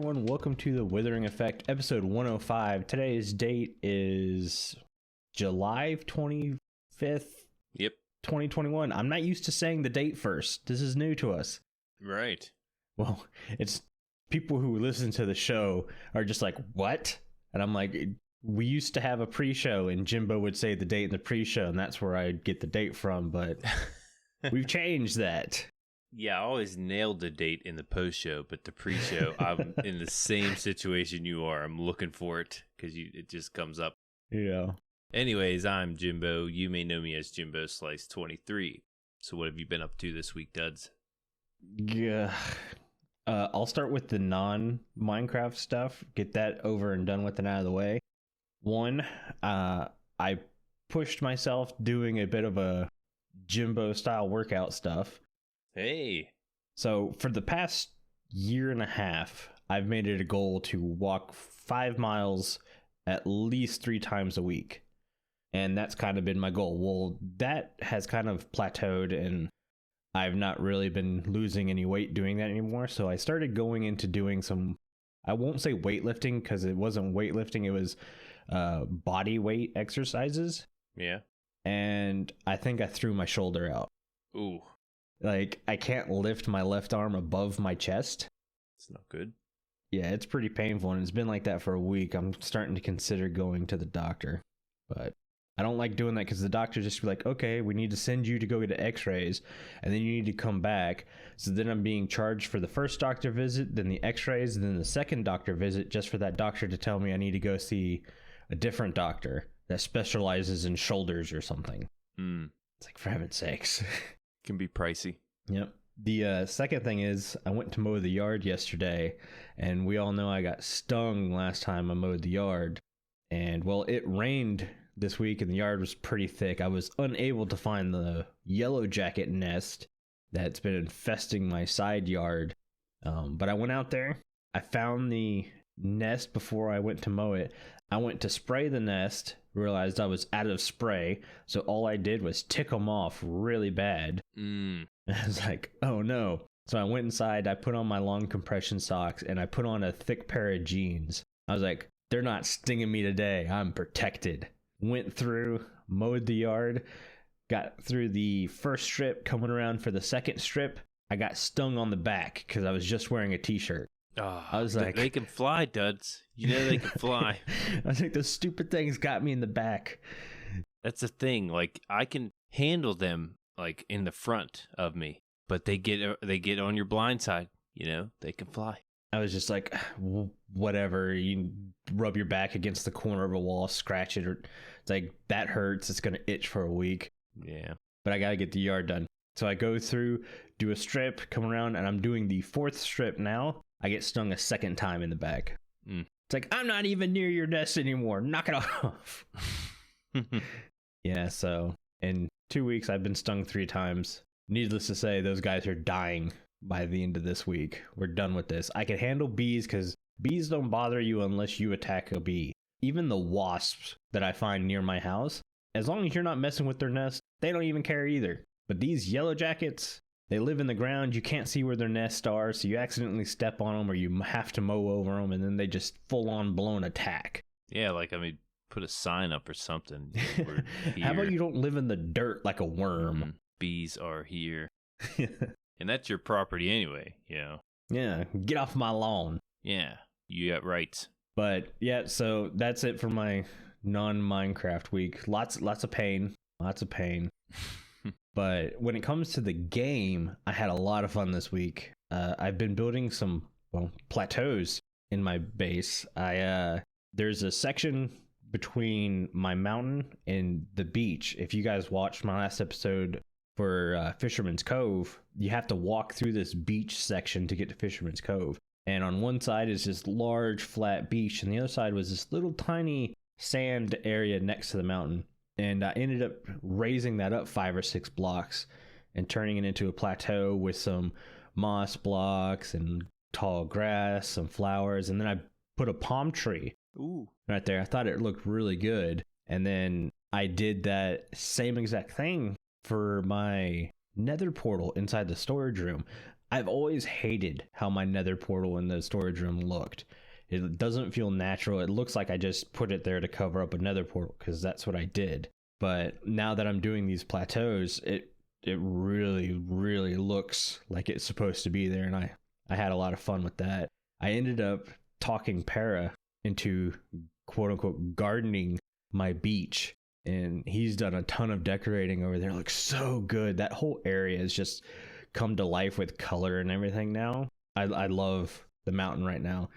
everyone. Welcome to the Withering Effect, episode 105. Today's date is July 25th, Yep. 2021. I'm not used to saying the date first. This is new to us. Right. Well, it's people who listen to the show are just like, what? And I'm like, we used to have a pre-show and Jimbo would say the date in the pre-show and that's where I'd get the date from, but we've changed that. Yeah, I always nailed the date in the post-show, but the pre-show, I'm in the same situation you are. I'm looking for it because it just comes up. Yeah. Anyways, I'm Jimbo. You may know me as Jimbo Slice 23. So what have you been up to this week, duds? Yeah. I'll start with the non-Minecraft stuff. Get that over and done with and out of the way. One, I pushed myself doing a bit of a Jimbo-style workout stuff. Hey. So for the past year and a half, I've made it a goal to walk 5 miles at least 3 times a week. And that's kind of been my goal. Well, that has kind of plateaued and I've not really been losing any weight doing that anymore. So I started going into doing some, I won't say weightlifting because it wasn't weightlifting. It was body weight exercises. Yeah. And I think I threw my shoulder out. Ooh. Like, I can't lift my left arm above my chest. It's not good. Yeah, it's pretty painful, and it's been like that for a week. I'm starting to consider going to the doctor. But I don't like doing that because the doctor just be like, okay, we need to send you to go get x-rays, and then you need to come back. So then I'm being charged for the first doctor visit, then the x-rays, and then the second doctor visit just for that doctor to tell me I need to go see a different doctor that specializes in shoulders or something. It's like, for heaven's sakes. Can be pricey. Yep. The second thing is I went to mow the yard yesterday, and we all know I got stung last time I mowed the yard. And, well, it rained this week, and the yard was pretty thick. I was unable to find the yellow jacket nest that's been infesting my side yard. But I went out there. I found the nest before I went to mow it. I went to spray the nest, realized I was out of spray, so all I did was tick them off really bad. I was like, oh no. So I went inside, I put on my long compression socks, and I put on a thick pair of jeans. I was like, they're not stinging me today, I'm protected. Went through, mowed the yard, got through the first strip, coming around for the second strip. I got stung on the back because I was just wearing a t-shirt. I was like, they can fly, duds. You know they can fly. I think those stupid things got me in the back. That's the thing. Like, I can handle them like in the front of me, but they get on your blind side. You know, they can fly. I was just like, whatever. You rub your back against the corner of a wall, scratch it, or it's like that hurts. It's gonna itch for a week. Yeah, but I gotta get the yard done. So I go through, do a strip, come around, and I'm doing the 4th strip now. I get stung a second time in the back. It's like, I'm not even near your nest anymore. Knock it off. Yeah, so in 2 weeks, I've been stung 3 times. Needless to say, those guys are dying by the end of this week. We're done with this. I can handle bees because bees don't bother you unless you attack a bee. Even the wasps that I find near my house, as long as you're not messing with their nest, they don't even care either. But these yellow jackets, they live in the ground. You can't see where their nests are, so you accidentally step on them or you have to mow over them, and then they just full-on blown attack. Yeah, like, I mean, put a sign up or something. How about you don't live in the dirt like a worm? Bees are here. And that's your property anyway, you know? Yeah, get off my lawn. Yeah, you got rights. But, yeah, so that's it for my non-Minecraft week. Lots of pain. Lots of pain. But when it comes to the game, I had a lot of fun this week. I've been building some, plateaus in my base. There's a section between my mountain and the beach. If you guys watched my last episode for Fisherman's Cove, you have to walk through this beach section to get to Fisherman's Cove. And on one side is this large flat beach, and the other side was this little tiny sand area next to the mountain. And I ended up raising that up 5 or 6 blocks and turning it into a plateau with some moss blocks and tall grass, some flowers. And then I put a palm tree right there. I thought it looked really good. And then I did that same exact thing for my Nether portal inside the storage room. I've always hated how my nether portal in the storage room looked. It doesn't feel natural. It looks like I just put it there to cover up a nether portal because that's what I did. But now that I'm doing these plateaus, it really, really looks like it's supposed to be there. And I had a lot of fun with that. I ended up talking Para into quote unquote gardening my beach. And he's done a ton of decorating over there. It looks so good. That whole area has just come to life with color and everything now. I love the mountain right now.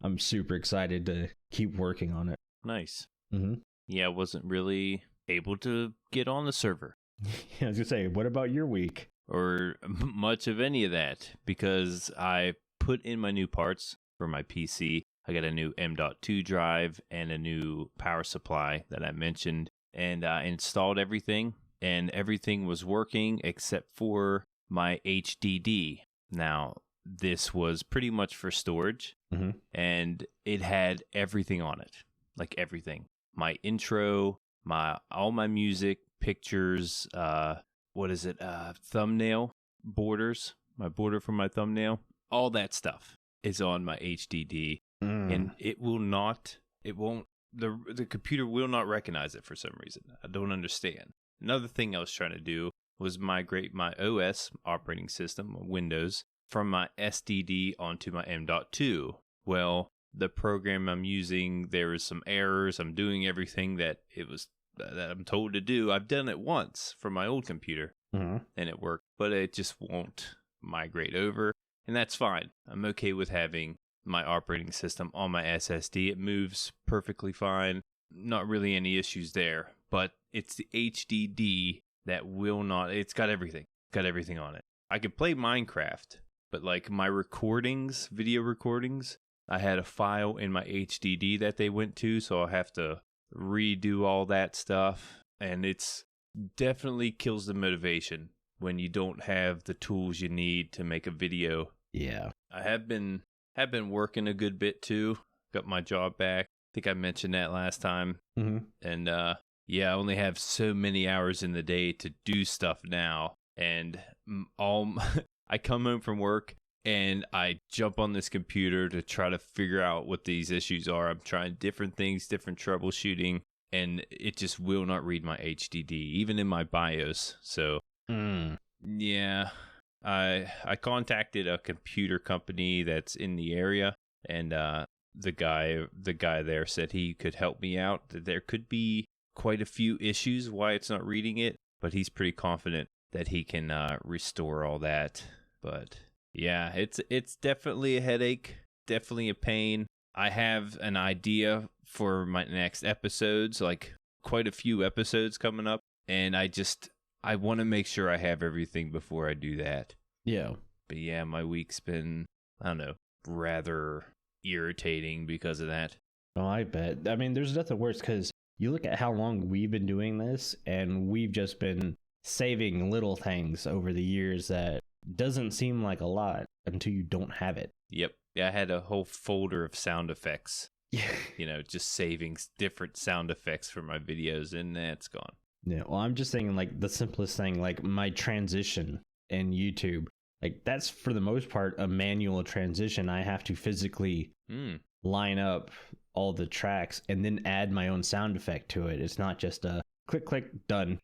I'm super excited to keep working on it. Nice. Mm-hmm. Yeah, I wasn't really able to get on the server. I was going to say, what about your week? Or much of any of that, because I put in my new parts for my PC. I got a new M.2 drive and a new power supply that I mentioned, and I installed everything, and everything was working except for my HDD. Now, this was pretty much for storage, and it had everything on it, like everything. My intro, all my music, pictures, thumbnail borders, my border for my thumbnail, all that stuff is on my HDD, and the computer will not recognize it for some reason. I don't understand. Another thing I was trying to do was migrate my OS operating system, Windows, from my SDD onto my M.2. Well, the program I'm using, there is some errors. I'm doing everything that I'm told to do. I've done it once from my old computer, and it worked, but it just won't migrate over, and that's fine. I'm okay with having my operating system on my SSD. It moves perfectly fine. Not really any issues there, but it's the HDD that will not. It's got everything. Got everything on it. I could play Minecraft, but like my recordings, video recordings, I had a file in my HDD that they went to, so I have to redo all that stuff, and it's definitely kills the motivation when you don't have the tools you need to make a video. Yeah. I have been working a good bit too. Got my job back. I think I mentioned that last time. And I only have so many hours in the day to do stuff now, and I come home from work and I jump on this computer to try to figure out what these issues are. I'm trying different things, different troubleshooting, and it just will not read my HDD, even in my BIOS. So, yeah, I contacted a computer company that's in the area, and the guy there said he could help me out. That there could be quite a few issues why it's not reading it, but he's pretty confident that he can restore all that. But yeah, it's definitely a headache, definitely a pain. I have an idea for my next episodes, like quite a few episodes coming up, and I want to make sure I have everything before I do that. Yeah. But yeah, my week's been, I don't know, rather irritating because of that. Oh, I bet. I mean, there's nothing worse because you look at how long we've been doing this, and we've just been saving little things over the years that doesn't seem like a lot until you don't have it. Yep. Yeah, I had a whole folder of sound effects. Yeah. Just saving different sound effects for my videos, and that's gone. Yeah. Well, I'm just thinking like the simplest thing, like my transition in YouTube, like that's for the most part a manual transition. I have to physically line up all the tracks and then add my own sound effect to it. It's not just a click, click, done.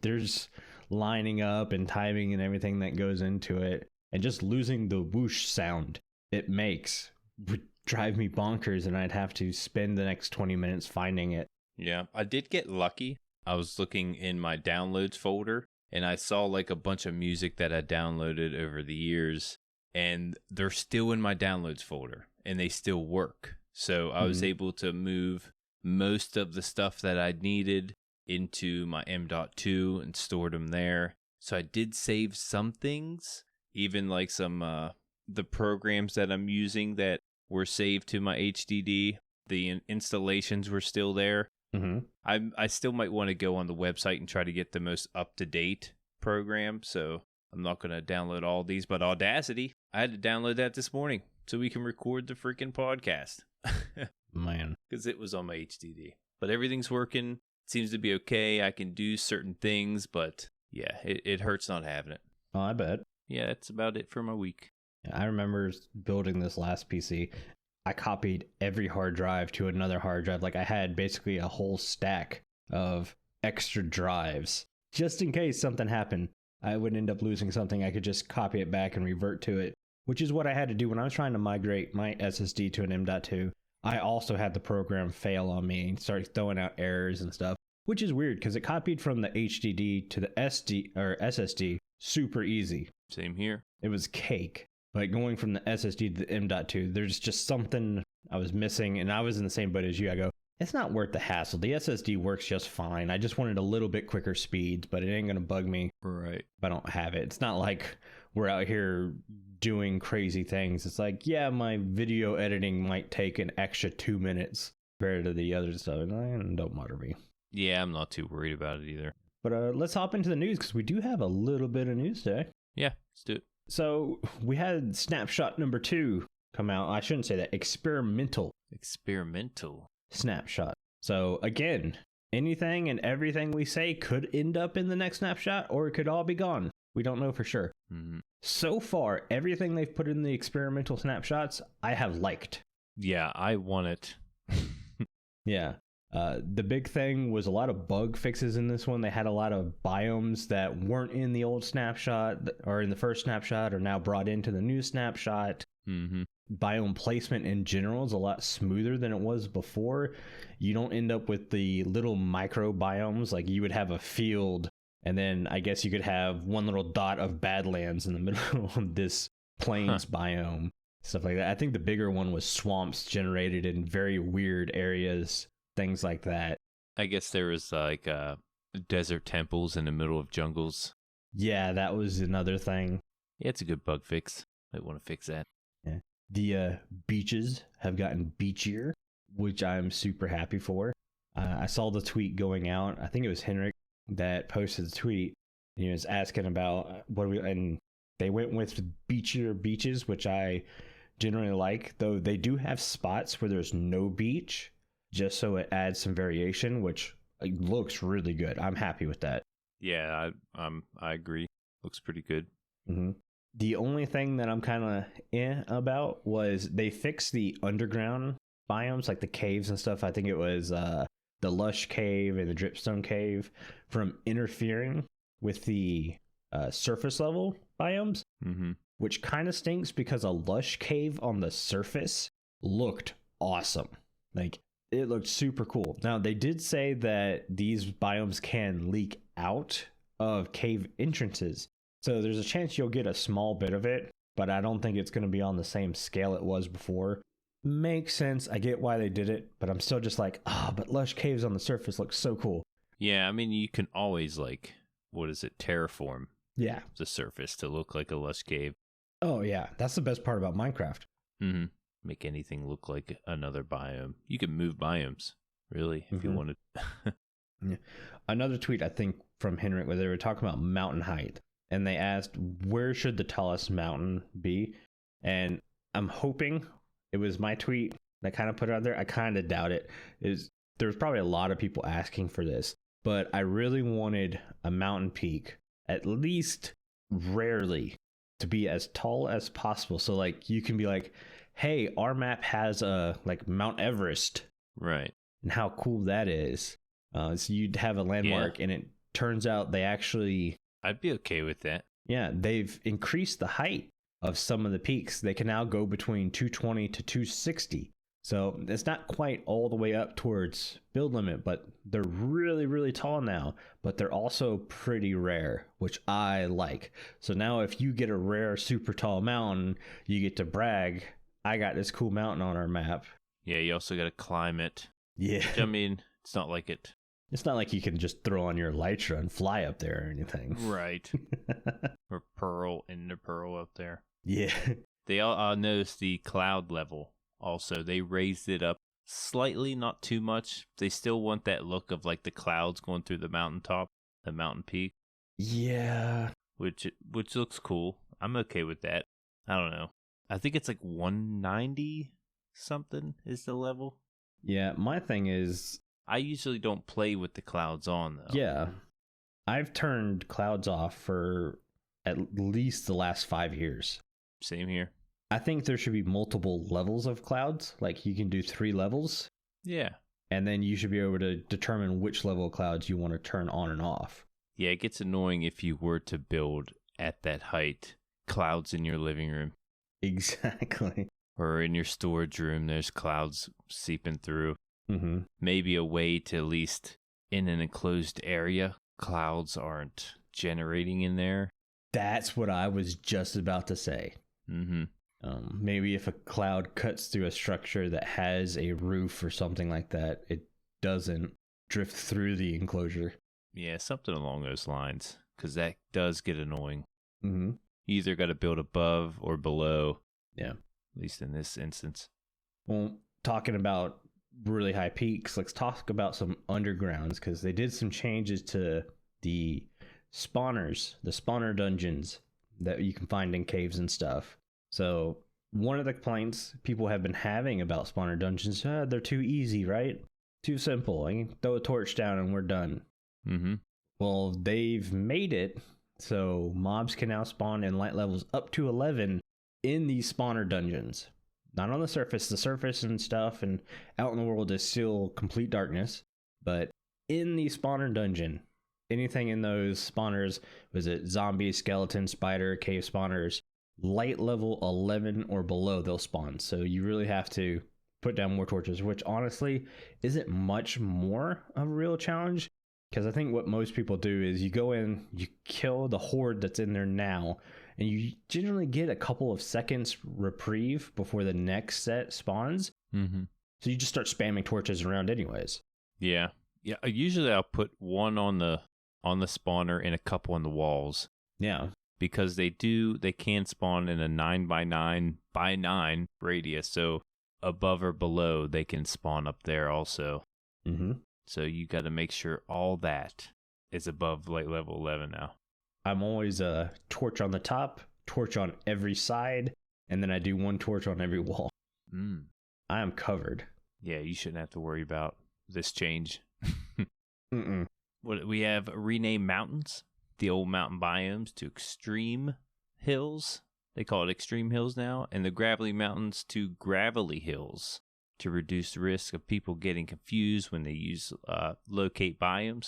There's lining up and timing and everything that goes into it, and just losing the whoosh sound it makes would drive me bonkers, and I'd have to spend the next 20 minutes finding it. Yeah, I did get lucky. I was looking in my downloads folder, and I saw like a bunch of music that I downloaded over the years, and they're still in my downloads folder, and they still work. So I was able to move most of the stuff that I needed into my M.2 and stored them there. So I did save some things, even like some the programs that I'm using that were saved to my HDD. The installations were still there. I still might want to go on the website and try to get the most up-to-date program, so I'm not going to download all these, but Audacity, I had to download that this morning so we can record the freaking podcast. Man. Because it was on my HDD. But everything's working. It seems to be okay. I can do certain things, but yeah, it hurts not having it. Oh, I bet. Yeah, that's about it for my week. I remember building this last PC. I copied every hard drive to another hard drive. Like I had basically a whole stack of extra drives just in case something happened. I would end up losing something. I could just copy it back and revert to it, which is what I had to do when I was trying to migrate my SSD to an M.2. I also had the program fail on me and start throwing out errors and stuff, which is weird because it copied from the HDD to the SSD super easy. Same here. It was cake. But going from the SSD to the M.2, there's just something I was missing, and I was in the same boat as you. I go, it's not worth the hassle. The SSD works just fine. I just wanted a little bit quicker speeds, but it ain't going to bug me right if I don't have it. It's not like we're out here doing crazy things. It's like, yeah, my video editing might take an extra 2 minutes compared to the other stuff, and don't bother me. Yeah, I'm not too worried about it either. But let's hop into the news, because we do have a little bit of news today. Yeah, let's do it. So we had snapshot number 2 come out. I shouldn't say that. Experimental snapshot. So again, anything and everything we say could end up in the next snapshot, or it could all be gone. We don't know for sure. Mm-hmm. So far, everything they've put in the experimental snapshots, I have liked. Yeah, I want it. Yeah. The big thing was a lot of bug fixes in this one. They had a lot of biomes that weren't in the old snapshot or in the first snapshot are now brought into the new snapshot. Mm-hmm. Biome placement in general is a lot smoother than it was before. You don't end up with the little micro biomes. Like you would have a field, and then I guess you could have one little dot of badlands in the middle of this plains biome, stuff like that. I think the bigger one was swamps generated in very weird areas. Things like that. I guess there was like desert temples in the middle of jungles. Yeah, that was another thing. Yeah, it's a good bug fix. Might want to fix that. Yeah. The beaches have gotten beachier, which I'm super happy for. I saw the tweet going out. I think it was Henrik that posted the tweet. He was asking about and they went with beachier beaches, which I generally like, though they do have spots where there's no beach, just so it adds some variation, which looks really good. I'm happy with that. Yeah, I agree. Looks pretty good. Mm-hmm. The only thing that I'm kind of about was they fixed the underground biomes, like the caves and stuff. I think it was the lush cave and the dripstone cave, from interfering with the surface level biomes, which kind of stinks because a lush cave on the surface looked awesome. Like, it looked super cool. Now, they did say that these biomes can leak out of cave entrances. So there's a chance you'll get a small bit of it, but I don't think it's going to be on the same scale it was before. Makes sense. I get why they did it, but I'm still just like, but lush caves on the surface look so cool. Yeah, I mean, you can always, terraform the surface to look like a lush cave. Oh, yeah. That's the best part about Minecraft. Mm-hmm. Make anything look like another biome. You can move biomes, really, if you wanted. Yeah. Another tweet, I think, from Henrik, where they were talking about mountain height, and they asked, where should the tallest mountain be? And I'm hoping it was my tweet that kind of put it out there. I kind of doubt it. There's probably a lot of people asking for this, but I really wanted a mountain peak, at least rarely, to be as tall as possible. So, like, you can be like, hey, our map has Mount Everest. Right. And how cool that is. So you'd have a landmark, and it turns out they actually... I'd be okay with that. Yeah, they've increased the height of some of the peaks. They can now go between 220 to 260. So it's not quite all the way up towards build limit, but they're really, really tall now. But they're also pretty rare, which I like. So now if you get a rare, super tall mountain, you get to brag, I got this cool mountain on our map. Yeah, you also got to climb it. Yeah. Which, I mean, it's not like you can just throw on your elytra and fly up there or anything. Right. Or Ender Pearl up there. Yeah. They all noticed the cloud level. Also, they raised it up slightly, not too much. They still want that look of like the clouds going through the mountaintop, the mountain peak. Yeah. Which looks cool. I'm okay with that. I don't know. I think it's like 190 something is the level. Yeah, my thing is... I usually don't play with the clouds on, though. Yeah. I've turned clouds off for at least the last 5 years. Same here. I think there should be multiple levels of clouds. Like you can do 3 levels. Yeah. And then you should be able to determine which level of clouds you want to turn on and off. Yeah, it gets annoying if you were to build at that height, clouds in your living room. Exactly. Or in your storage room, there's clouds seeping through. Mm-hmm. Maybe a way to, at least in an enclosed area, clouds aren't generating in there. That's what I was just about to say. Mm-hmm. Maybe if a cloud cuts through a structure that has a roof or something like that, it doesn't drift through the enclosure. Yeah, something along those lines, because that does get annoying. Mm-hmm. You either got to build above or below. Yeah. At least in this instance. Well, talking about really high peaks, let's talk about some undergrounds, because they did some changes to the spawners, the spawner dungeons that you can find in caves and stuff. So one of the complaints people have been having about spawner dungeons, they're too easy, right? Too simple. I can throw a torch down and we're done. Mm-hmm. Well, they've made it so mobs can now spawn in light levels up to 11 in these spawner dungeons. Not on the surface and stuff and out in the world is still complete darkness. But in the spawner dungeon, anything in those spawners, was it zombie, skeleton, spider, cave spawners, light level 11 or below, they'll spawn. So you really have to put down more torches, which honestly isn't much more of a real challenge. Because I think what most people do is you go in, you kill the horde that's in there now, and you generally get a couple of seconds reprieve before the next set spawns. Mm-hmm. So you just start spamming torches around anyways. Yeah. Usually I'll put one on the spawner and a couple on the walls. Yeah. Because they can spawn in a 9x9x9 radius. So above or below, they can spawn up there also. Mm-hmm. So you got to make sure all that is above light level 11 now. I'm always a torch on the top, torch on every side, and then I do one torch on every wall. I am covered. Yeah, you shouldn't have to worry about this change. Mm-mm. What we have renamed mountains, the old mountain biomes, to extreme hills. They call it extreme hills now, and the gravelly mountains to gravelly hills, to reduce the risk of people getting confused when they use locate biome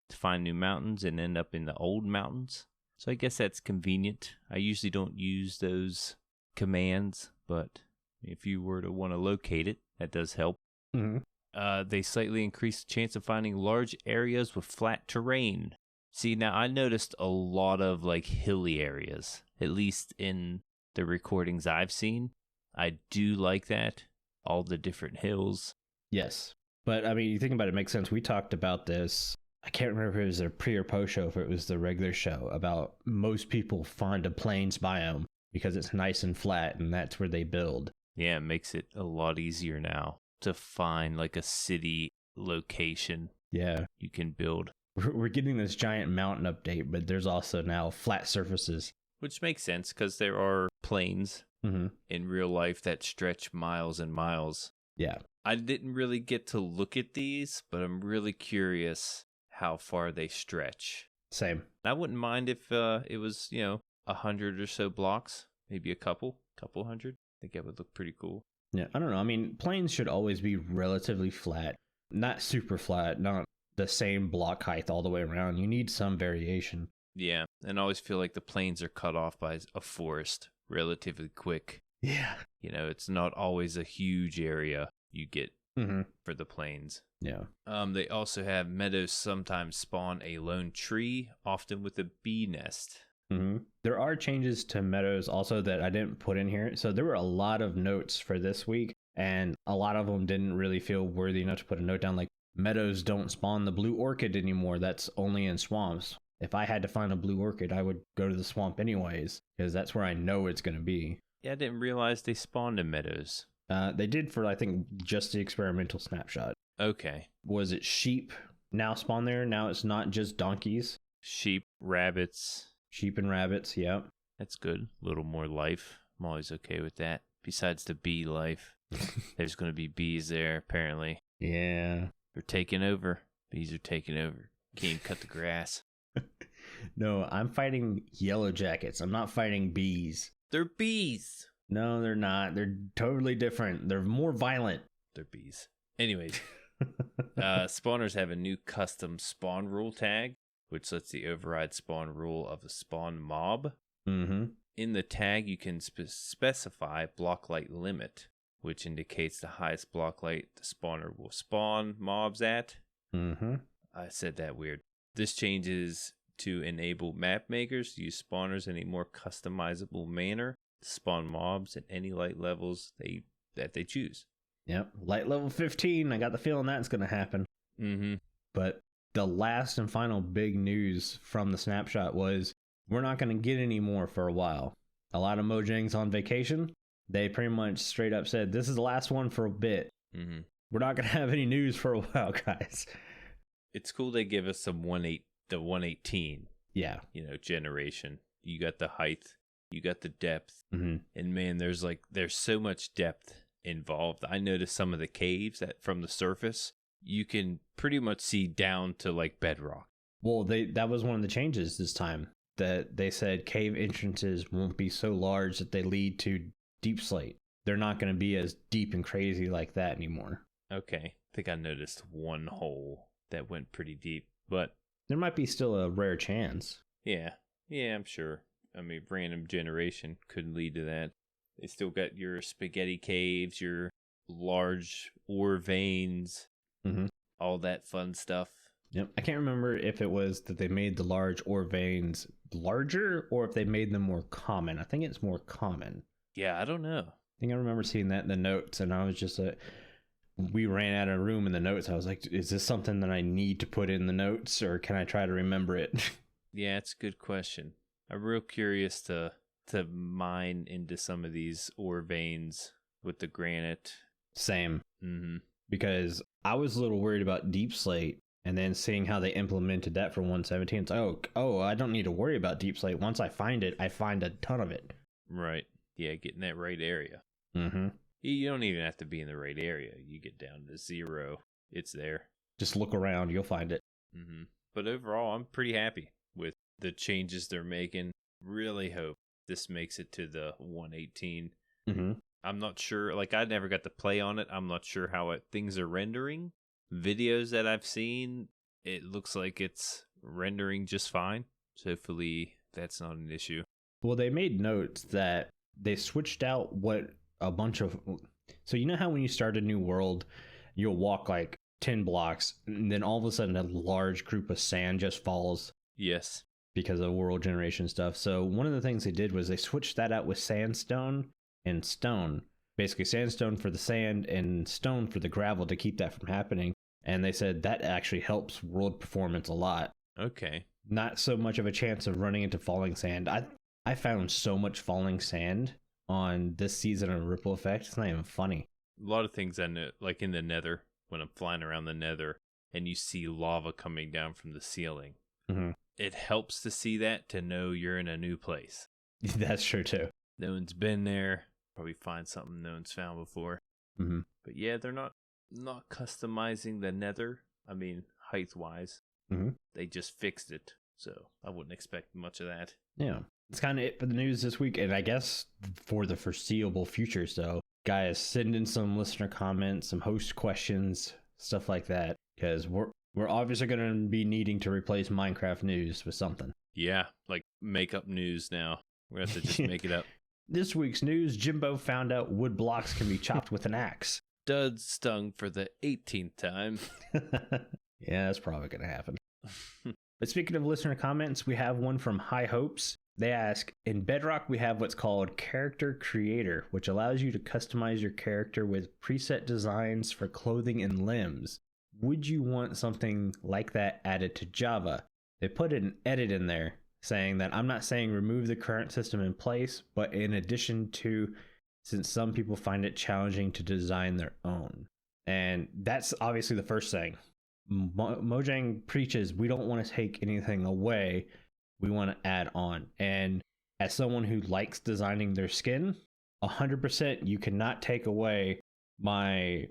to find new mountains and end up in the old mountains. So I guess that's convenient. I usually don't use those commands, but if you were to want to locate it, that does help. Mm-hmm. They slightly increase the chance of finding large areas with flat terrain. See, now I noticed a lot of like hilly areas, at least in the recordings I've seen. I do like that. All the different hills. Yes. But I mean, you think about it, it makes sense. We talked about this. I can't remember if it was a pre or post show, if it was the regular show, about most people find a plains biome because it's nice and flat and that's where they build. Yeah, it makes it a lot easier now to find like a city location. Yeah. You can build. We're getting this giant mountain update, but there's also now flat surfaces. Which makes sense because there are plains in real life that stretch miles and miles. Yeah. I didn't really get to look at these, but I'm really curious how far they stretch. Same. I wouldn't mind if it was, 100 or so blocks, maybe a couple hundred. I think that would look pretty cool. Yeah, I don't know. I mean, plains should always be relatively flat, not super flat, not the same block height all the way around. You need some variation. Yeah, and I always feel like the plains are cut off by a forest relatively quick. Yeah. It's not always a huge area you get for the plains. Yeah. They also have meadows sometimes spawn a lone tree, often with a bee nest. There are changes to meadows also that I didn't put in here. So there were a lot of notes for this week, and a lot of them didn't really feel worthy enough to put a note down. Like, meadows don't spawn the blue orchid anymore. That's only in swamps. If I had to find a blue orchid, I would go to the swamp anyways, because that's where I know it's going to be. Yeah, I didn't realize they spawned in meadows. They did for, I think, just the experimental snapshot. Okay. Was it sheep now spawn there? Now it's not just donkeys. Sheep, rabbits. Sheep and rabbits, yeah. That's good. A little more life. I'm always okay with that. Besides the bee life. There's going to be bees there, apparently. Yeah. They're taking over. Bees are taking over. Can't even cut the grass. No, I'm fighting yellow jackets. I'm not fighting bees. They're bees. No, they're not. They're totally different. They're more violent. They're bees. Anyways, spawners have a new custom spawn rule tag, which lets the override spawn rule of a spawn mob. Mm-hmm. In the tag, you can specify block light limit, which indicates the highest block light the spawner will spawn mobs at. Mm-hmm. I said that weird. This changes to enable map makers to use spawners in a more customizable manner to spawn mobs at any light levels that they choose. Yep. Light level 15. I got the feeling that's going to happen. Mm-hmm. But the last and final big news from the snapshot was we're not going to get any more for a while. A lot of Mojang's on vacation. They pretty much straight up said, this is the last one for a bit. Mm-hmm. We're not going to have any news for a while, guys. It's cool they give us the 118. Yeah. Generation. You got the height. You got the depth. Mm-hmm. And man, there's so much depth involved. I noticed some of the caves that from the surface, you can pretty much see down to like bedrock. Well, that was one of the changes this time. That they said cave entrances won't be so large that they lead to deep slate. They're not going to be as deep and crazy like that anymore. Okay. I think I noticed one hole that went pretty deep, but there might be still a rare chance. Yeah, I'm sure. I mean, random generation could lead to that. They still got your spaghetti caves, your large ore veins, all that fun stuff. Yep. I can't remember if it was that they made the large ore veins larger or if they made them more common. I think it's more common. Yeah, I don't know. I think I remember seeing that in the notes, and I was just we ran out of room in the notes. I was like, is this something that I need to put in the notes, or can I try to remember it? Yeah, it's a good question. I'm real curious to mine into some of these ore veins with the granite. Same. Mm-hmm. Because I was a little worried about deep slate, and then seeing how they implemented that for 117, it's oh, I don't need to worry about deep slate. Once I find it, I find a ton of it. Right. Yeah, get in that right area. Mm-hmm. You don't even have to be in the right area. You get down to 0. It's there. Just look around. You'll find it. Mm-hmm. But overall, I'm pretty happy with the changes they're making. Really hope this makes it to the 118. Mm-hmm. I'm not sure. I never got to play on it. I'm not sure how things are rendering. Videos that I've seen, it looks like it's rendering just fine. So hopefully that's not an issue. Well, they made notes that they switched out what a bunch of... So you know how when you start a new world, you'll walk 10 blocks, and then all of a sudden a large group of sand just falls? Yes. Because of world generation stuff. So one of the things they did was they switched that out with sandstone and stone. Basically sandstone for the sand and stone for the gravel to keep that from happening. And they said that actually helps world performance a lot. Okay. Not so much of a chance of running into falling sand. I found so much falling sand on this season of Ripple Effect. It's not even funny. A lot of things I know, like in the Nether, when I'm flying around the Nether and you see lava coming down from the ceiling. Mm-hmm. It helps to see that to know you're in a new place. That's true too. No one's been there. Probably find something no one's found before. Mm-hmm. But yeah, they're not customizing the Nether. I mean, height-wise. Mm-hmm. They just fixed it. So I wouldn't expect much of that. Yeah. That's kind of it for the news this week. And I guess for the foreseeable future. So guys, send in some listener comments, some host questions, stuff like that. Because we're obviously going to be needing to replace Minecraft news with something. Yeah, make up news now. We're going to have to just make it up. This week's news, Jimbo found out wood blocks can be chopped with an axe. Dud stung for the 18th time. Yeah, that's probably going to happen. But speaking of listener comments, we have one from High Hopes. They ask, in Bedrock, we have what's called Character Creator, which allows you to customize your character with preset designs for clothing and limbs. Would you want something like that added to Java? They put an edit in there saying that I'm not saying remove the current system in place, but in addition to, since some people find it challenging to design their own. And that's obviously the first thing. Mojang preaches we don't want to take anything away, we want to add on. And as someone who likes designing their skin, 100% you cannot take away my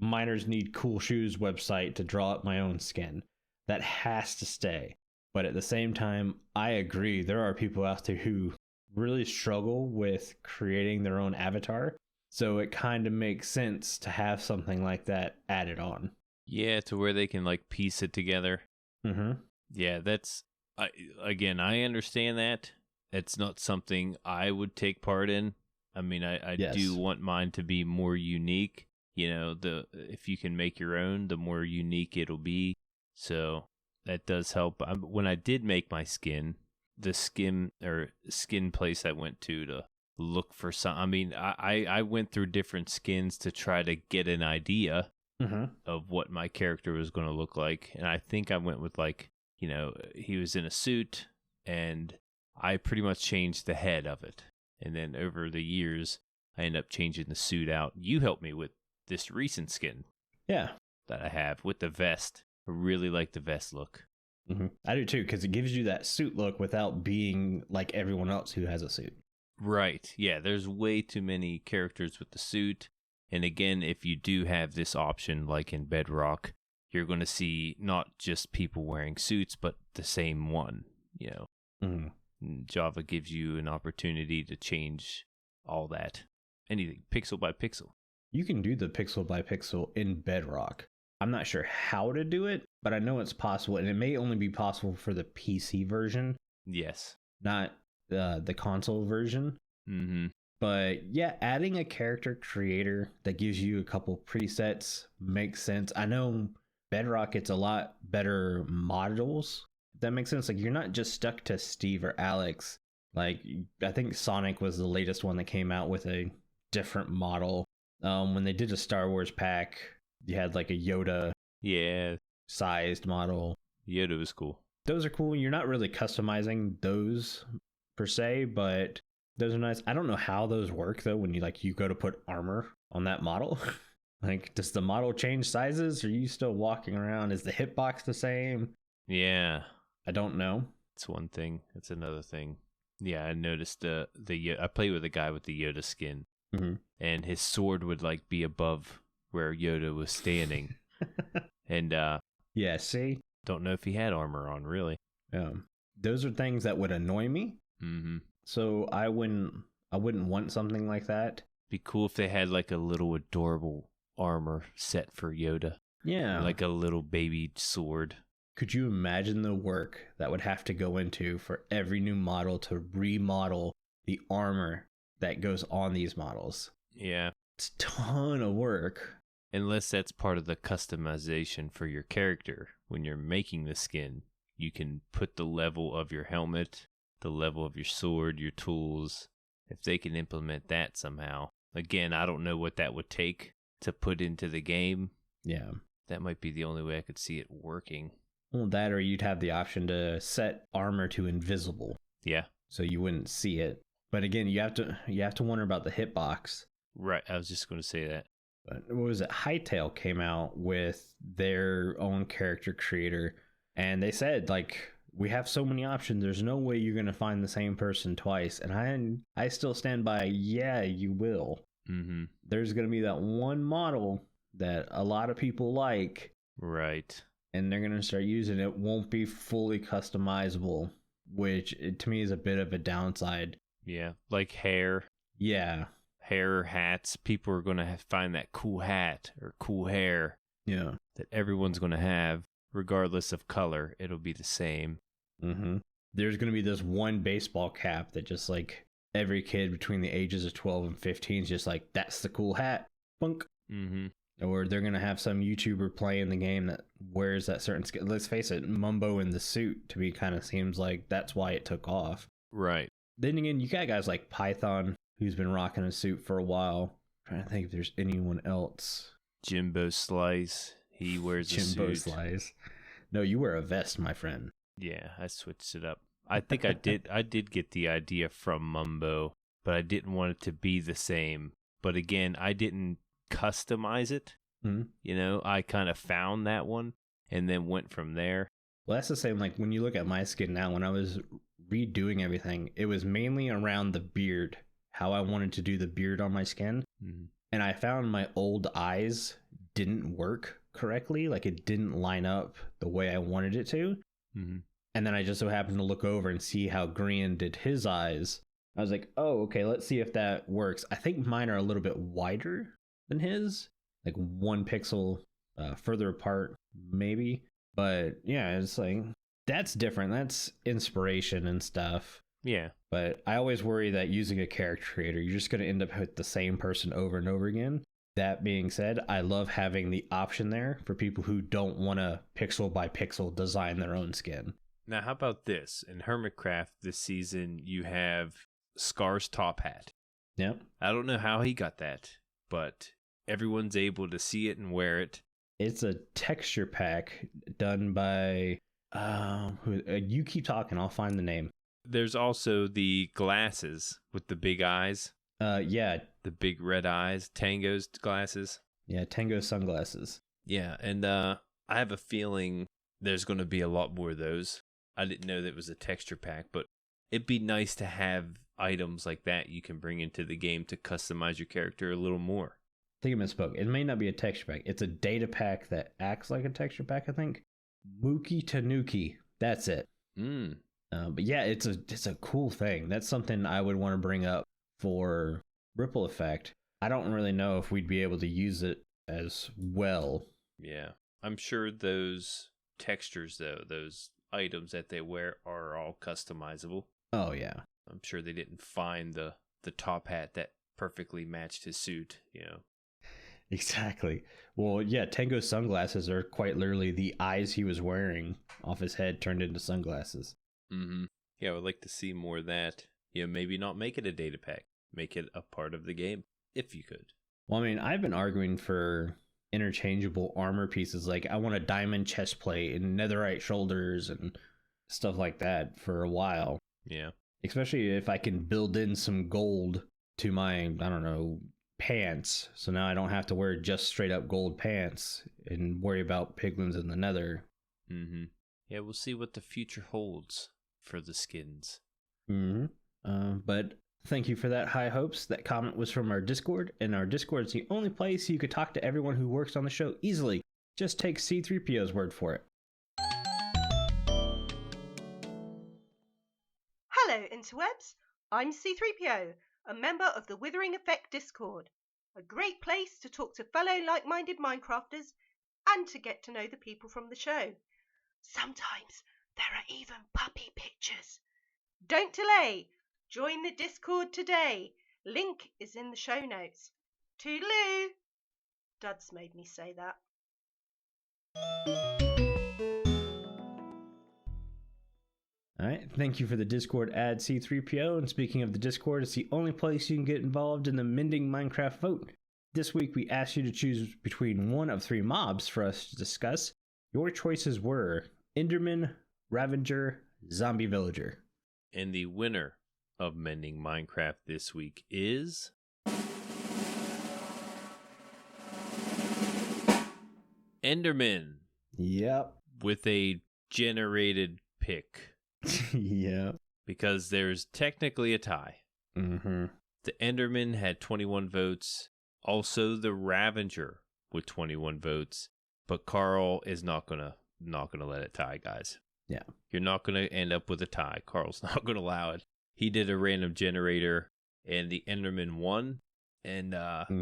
Miners Need Cool Shoes website to draw up my own skin. That has to stay. But at the same time, I agree. There are people out there who really struggle with creating their own avatar. So it kind of makes sense to have something like that added on. Yeah, to where they can like piece it together. Mm-hmm. Yeah, I understand that. It's not something I would take part in. I mean, I Yes. do want mine to be more unique. You know, if you can make your own, the more unique it'll be. So that does help. When I did make my skin, the skin place I went to look for some. I mean, I went through different skins to try to get an idea of what my character was going to look like, and I think I went with like, you know, he was in a suit, and I pretty much changed the head of it, and then over the years, I ended up changing the suit out. You helped me with this recent skin, yeah, that I have with the vest. I really like the vest look. I do too, because it gives you that suit look without being like everyone else who has a suit. Right. Yeah, there's way too many characters with the suit. And again, if you do have this option, like in Bedrock, you're going to see not just people wearing suits, but the same one, you know. Java gives you an opportunity to change all that. Anything, pixel by pixel. You can do the pixel by pixel in Bedrock. I'm not sure how to do it, but I know it's possible, and it may only be possible for the PC version. Yes. Not the console version. Mm-hmm. But yeah, adding a character creator that gives you a couple presets makes sense. I know Bedrock gets a lot better models. If that makes sense. Like, you're not just stuck to Steve or Alex. Like, I think Sonic was the latest one that came out with a different model. When they did a Star Wars pack, you had like a Yoda sized model. Yoda was cool. Those are cool. You're not really customizing those per se, but those are nice. I don't know how those work though when you go to put armor on that model. Like, does the model change sizes? Are you still walking around? Is the hitbox the same? Yeah. I don't know. It's one thing. It's another thing. Yeah, I noticed I played with a guy with the Yoda skin, and his sword would like be above where Yoda was standing. And yeah, see? Don't know if he had armor on, really. Those are things that would annoy me. So I wouldn't want something like that. Be cool if they had like a little adorable armor set for Yoda. Yeah. Like a little baby sword. Could you imagine the work that would have to go into for every new model to remodel the armor that goes on these models? Yeah. It's a ton of work. Unless that's part of the customization for your character. When you're making the skin, you can put the level of your helmet, the level of your sword, your tools. If they can implement that somehow. Again, I don't know what that would take to put into the game. Yeah. That might be the only way I could see it working. Well, that or you'd have the option to set armor to invisible. Yeah. So you wouldn't see it. But again, you have to wonder about the hitbox. Right. I was just going to say that. But what was it? Hightail came out with their own character creator, and they said, like, we have so many options. There's no way you're going to find the same person twice. And I still stand by, yeah, you will. There's going to be that one model that a lot of people like. Right. And they're going to start using it. Won't be fully customizable, which to me is a bit of a downside. Yeah. Like hair. Yeah. Hair or hats. People are going to find that cool hat or cool hair. Yeah. That everyone's going to have. Regardless of color, it'll be the same. There's going to be this one baseball cap that just like every kid between the ages of 12 and 15 is just like, that's the cool hat. Bunk. Or they're going to have some YouTuber playing the game that wears that certain skin. Let's face it, Mumbo in the suit to me kind of seems like that's why it took off. Right. Then again, you got guys like Python, who's been rocking a suit for a while. I'm trying to think if there's anyone else. Jimbo Slice. He wears a suit. Jimbo Slice. No, you wear a vest, my friend. Yeah, I switched it up. I think I did get the idea from Mumbo, but I didn't want it to be the same. But again, I didn't customize it. You know, I kind of found that one and then went from there. Well, that's the same. Like when you look at my skin now, when I was redoing everything, it was mainly around the beard, how I wanted to do the beard on my skin. And I found my old eyes didn't work correctly. Like it didn't line up the way I wanted it to. And then I just so happened to look over and see how Grian did his eyes. I was like, oh, okay, let's see if that works. I think mine are a little bit wider than his, like 1 pixel further apart, maybe. But yeah, it's like, that's different. That's inspiration and stuff. Yeah. But I always worry that using a character creator, you're just going to end up with the same person over and over again. That being said, I love having the option there for people who don't want to pixel by pixel design their own skin. Now, how about this? In Hermitcraft this season, you have Scar's top hat. Yep. I don't know how he got that, but everyone's able to see it and wear it. It's a texture pack done by... you keep talking, I'll find the name. There's also the glasses with the big eyes. Yeah. The big red eyes. Tango's glasses. Yeah, Tango sunglasses. Yeah, and I have a feeling there's going to be a lot more of those. I didn't know that it was a texture pack, but it'd be nice to have items like that you can bring into the game to customize your character a little more. I think I misspoke. It may not be a texture pack. It's a data pack that acts like a texture pack, I think. Mookie Tanuki. That's it. But yeah, it's a cool thing. That's something I would want to bring up for Ripple Effect. I don't really know if we'd be able to use it as well. Yeah. I'm sure those textures, though, those items that they wear are all customizable. Oh, yeah. I'm sure they didn't find the top hat that perfectly matched his suit, you know. Exactly. Well, yeah, Tango's sunglasses are quite literally the eyes he was wearing off his head turned into sunglasses. Mm-hmm. Yeah, I would like to see more of that. You know, maybe not make it a data pack. Make it a part of the game, if you could. Well, I mean, I've been arguing for interchangeable armor pieces. Like, I want a diamond chest plate and netherite shoulders and stuff like that for a while. Yeah. Especially if I can build in some gold to my, I don't know, pants. So now I don't have to wear just straight up gold pants and worry about piglins in the nether. Mm-hmm. Yeah, we'll see what the future holds for the skins. Mm-hmm. But thank you for that, High Hopes. That comment was from our Discord, and our Discord is the only place you could talk to everyone who works on the show easily. Just take C3PO's word for it. Hello, interwebs. I'm C3PO, a member of the Withering Effect Discord. A great place to talk to fellow like-minded Minecrafters and to get to know the people from the show. Sometimes there are even puppy pictures. Don't delay. Join the Discord today. Link is in the show notes. Toodaloo. Duds made me say that. All right, thank you for the Discord ad, C3PO. And speaking of the Discord, it's the only place you can get involved in the Mending Minecraft vote. This week, we asked you to choose between one of 3 mobs for us to discuss. Your choices were Enderman, Ravager, Zombie Villager. And the winner of Mending Minecraft this week is... Enderman. Yep. With a generated pick. Yeah. Because there's technically a tie. Mm-hmm. The Enderman had 21 votes. Also the Ravager with 21 votes. But Carl is not gonna let it tie, guys. Yeah. You're not gonna end up with a tie. Carl's not gonna allow it. He did a random generator, and the Enderman won. And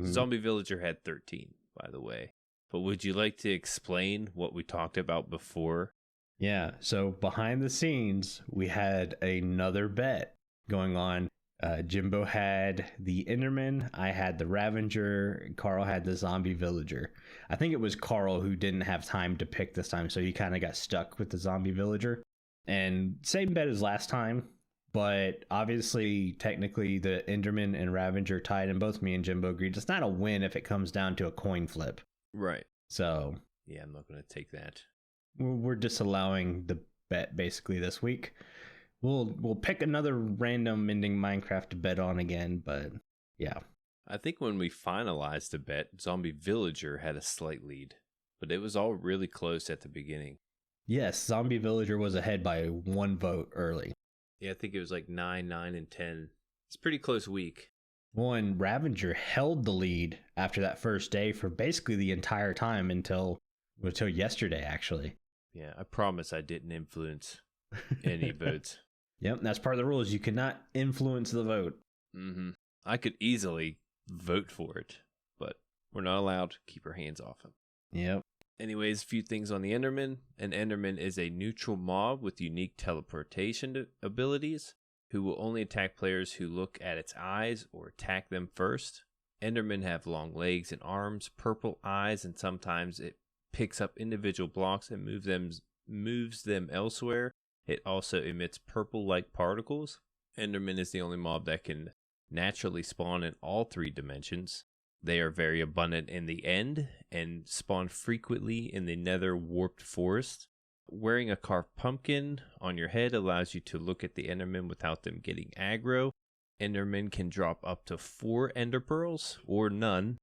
Zombie Villager had 13, by the way. But would you like to explain what we talked about before? Yeah, so behind the scenes, we had another bet going on. Jimbo had the Enderman, I had the Ravager, Carl had the Zombie Villager. I think it was Carl who didn't have time to pick this time, so he kind of got stuck with the Zombie Villager. And same bet as last time, but obviously, technically, the Enderman and Ravager tied, and both me and Jimbo agreed it's not a win if it comes down to a coin flip. Right. So... yeah, I'm not going to take that. We're disallowing the bet basically this week. We'll pick another random Mending Minecraft to bet on again, but yeah. I think when we finalized the bet, Zombie Villager had a slight lead, but it was all really close at the beginning. Yes, Zombie Villager was ahead by 1 vote early. Yeah, I think it was like 9, 9, and 10. It's a pretty close week. Well, and Ravager held the lead after that first day for basically the entire time until yesterday, actually. Yeah, I promise I didn't influence any votes. Yep, that's part of the rules. You cannot influence the vote. Mm-hmm. I could easily vote for it, but we're not allowed to keep our hands off him. Yep. Anyways, a few things on the Enderman. An Enderman is a neutral mob with unique teleportation abilities who will only attack players who look at its eyes or attack them first. Endermen have long legs and arms, purple eyes, and sometimes it picks up individual blocks and moves them elsewhere. It also emits purple-like particles. Enderman is the only mob that can naturally spawn in all 3 dimensions. They are very abundant in the end and spawn frequently in the Nether warped forest. Wearing a carved pumpkin on your head allows you to look at the Enderman without them getting aggro. Enderman can drop up to 4 Ender Pearls or none.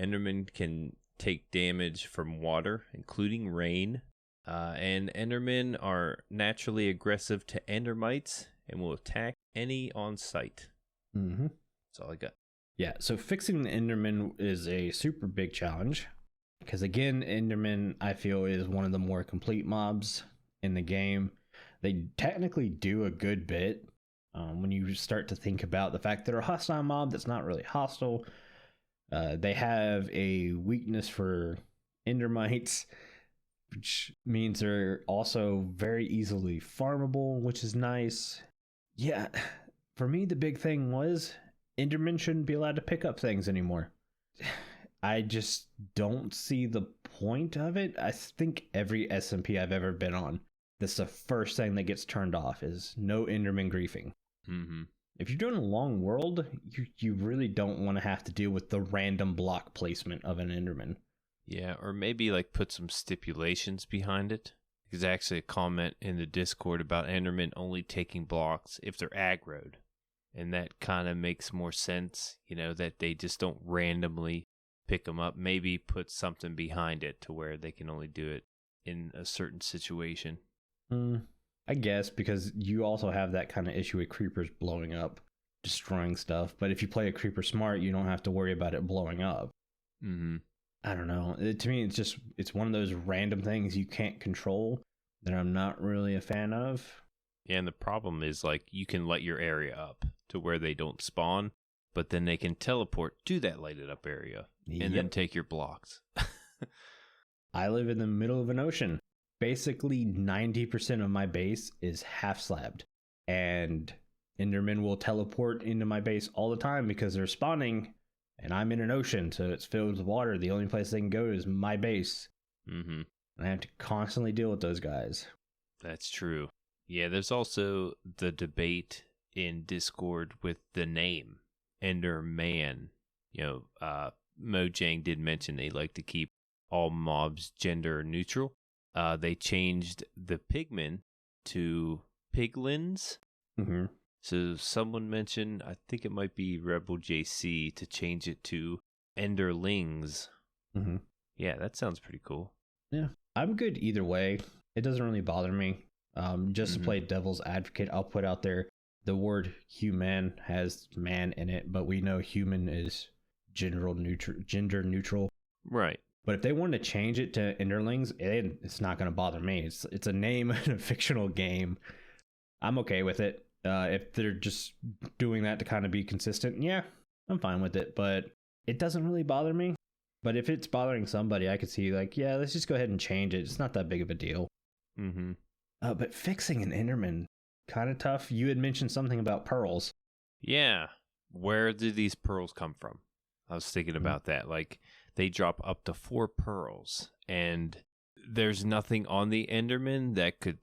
Enderman can take damage from water, including rain. And Endermen are naturally aggressive to Endermites and will attack any on sight. Mm-hmm. That's all I got. Yeah, so fixing the Enderman is a super big challenge. Because again, Enderman, I feel, is one of the more complete mobs in the game. They technically do a good bit. When you start to think about the fact they're a hostile mob that's not really hostile. They have a weakness for Endermites, which means they're also very easily farmable, which is nice. Yeah, for me, the big thing was Endermen shouldn't be allowed to pick up things anymore. I just don't see the point of it. I think every SMP I've ever been on, that's the first thing that gets turned off is no Enderman griefing. Mm-hmm. If you're doing a long world, you really don't want to have to deal with the random block placement of an Enderman. Yeah, or maybe like put some stipulations behind it. There's actually a comment in the Discord about Endermen only taking blocks if they're aggroed. And that kind of makes more sense, that they just don't randomly pick them up. Maybe put something behind it to where they can only do it in a certain situation. I guess, because you also have that kind of issue with creepers blowing up, destroying stuff. But if you play a creeper smart, you don't have to worry about it blowing up. Mm-hmm. I don't know. To me, it's one of those random things you can't control that I'm not really a fan of. Yeah, and the problem is, you can light your area up to where they don't spawn, but then they can teleport to that lighted up area and then take your blocks. I live in the middle of an ocean. Basically, 90% of my base is half slabbed. And Endermen will teleport into my base all the time because they're spawning, and I'm in an ocean, so it's filled with water. The only place they can go is my base. Mm-hmm. And I have to constantly deal with those guys. That's true. Yeah, there's also the debate in Discord with the name Enderman. Mojang did mention they like to keep all mobs gender neutral. They changed the pigmen to piglins. Mm-hmm. So someone mentioned, I think it might be Rebel JC, to change it to enderlings. Mm-hmm. Yeah, that sounds pretty cool. Yeah, I'm good either way. It doesn't really bother me. Just to play devil's advocate, I'll put out there the word human has man in it, but we know human is gender neutral. Right. But if they want to change it to Enderlings, it's not going to bother me. It's a name in a fictional game. I'm okay with it. If they're just doing that to kind of be consistent, yeah, I'm fine with it. But it doesn't really bother me. But if it's bothering somebody, I could see yeah, let's just go ahead and change it. It's not that big of a deal. Mm-hmm. But fixing an Enderman, kind of tough. You had mentioned something about pearls. Yeah. Where do these pearls come from? I was thinking about that. They drop up to 4 pearls, and there's nothing on the Enderman that could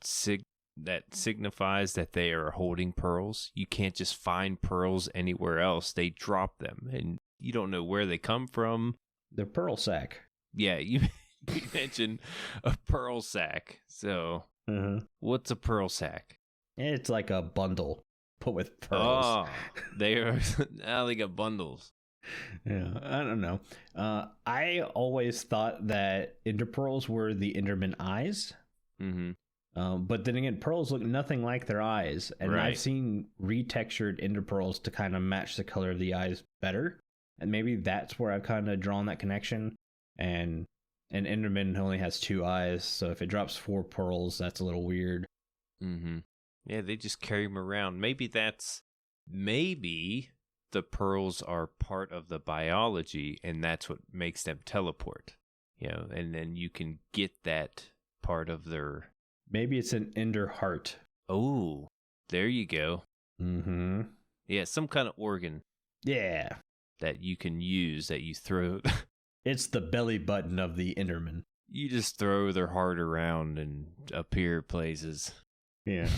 that signifies that they are holding pearls. You can't just find pearls anywhere else. They drop them, and you don't know where they come from. The pearl sack. Yeah, you mentioned a pearl sack. So, what's a pearl sack? It's like a bundle put with pearls. Oh, they got bundles. Yeah, I don't know. I always thought that ender pearls were the Enderman eyes. Mm-hmm. But then again, pearls look nothing like their eyes. And right. I've seen retextured ender pearls to kind of match the color of the eyes better. And maybe that's where I've kind of drawn that connection. And an Enderman only has 2 eyes. So if it drops 4 pearls, that's a little weird. Mm-hmm. Yeah, they just carry them around. Maybe the pearls are part of the biology, and that's what makes them teleport. And then you can get that part of their... Maybe it's an ender heart. Oh, there you go. Mm-hmm. Yeah, some kind of organ. Yeah. That you can use, that you throw. It's the belly button of the Enderman. You just throw their heart around and appear places. Yeah.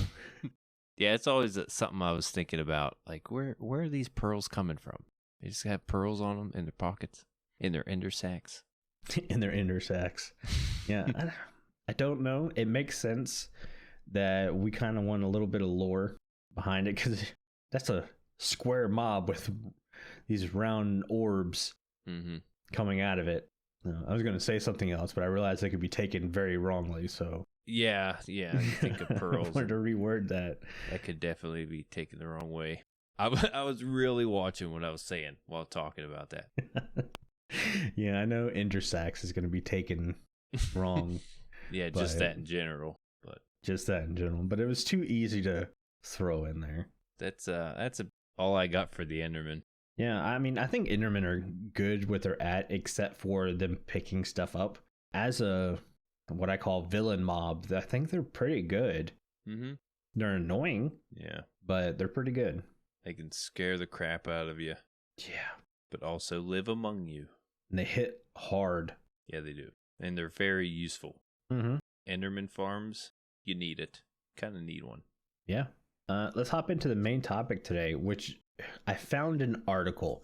Yeah, it's always something I was thinking about. Like, where are these pearls coming from? They just have pearls on them in their pockets, in their ender sacks. In their ender sacks. Yeah. I don't know. It makes sense that we kind of want a little bit of lore behind it, because that's a square mob with these round orbs coming out of it. I was going to say something else, but I realized it could be taken very wrongly, so... Yeah, you think of pearls. I wanted to reword that. That could definitely be taken the wrong way. I was really watching what I was saying while talking about that. Yeah, I know ender sacks is going to be taken wrong. Yeah, just that in general. Just that in general. But it was too easy to throw in there. That's all I got for the Enderman. Yeah, I mean, I think Endermen are good where they're at, except for them picking stuff up. As a, what I call villain mob, I think they're pretty good. Mm-hmm. They're annoying. Yeah. But they're pretty good. They can scare the crap out of you. Yeah. But also live among you. And they hit hard. Yeah, they do. And they're very useful. Mm-hmm. Enderman farms, you need it. Kind of need one. Yeah. Let's hop into the main topic today, which I found an article